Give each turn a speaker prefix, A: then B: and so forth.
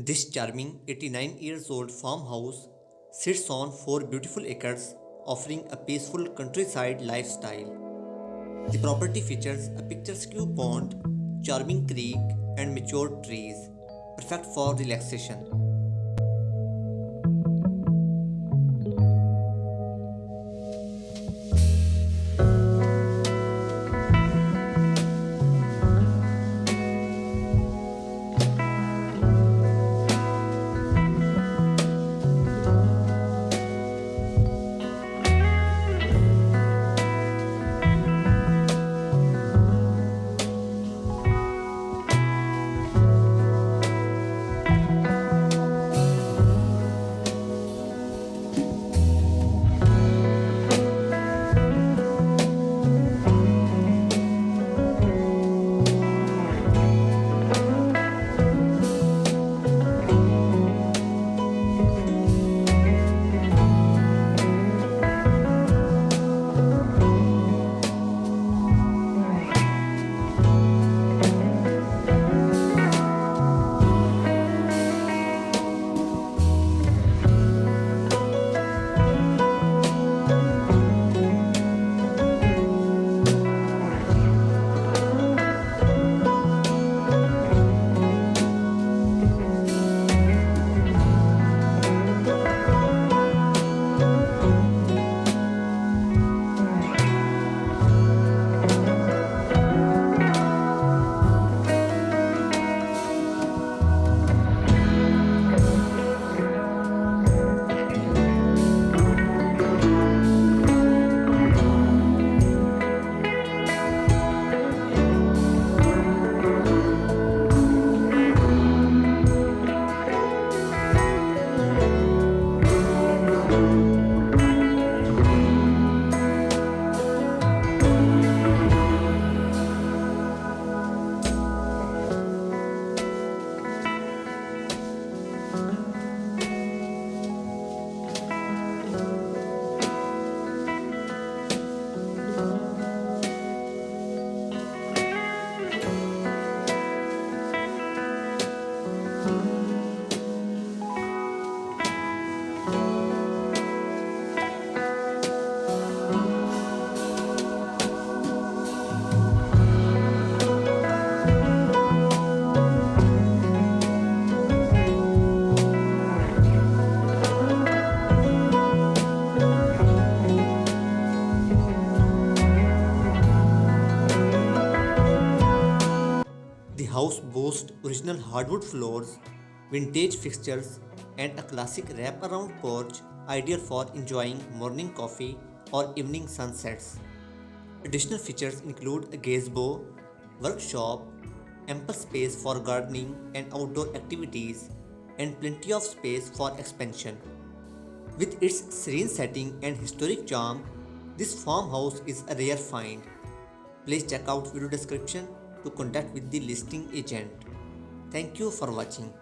A: This charming 89 years old farmhouse sits on 4 beautiful acres, offering a peaceful countryside lifestyle. The property features a picturesque pond, charming creek, and mature trees, perfect for relaxation. The house boasts original hardwood floors, vintage fixtures, and a classic wraparound porch ideal for enjoying morning coffee or evening sunsets. Additional features include a gazebo, workshop, ample space for gardening and outdoor activities, and plenty of space for expansion. With its serene setting and historic charm, this farmhouse is a rare find. Please check out video description to contact with the listing agent. Thank you for watching.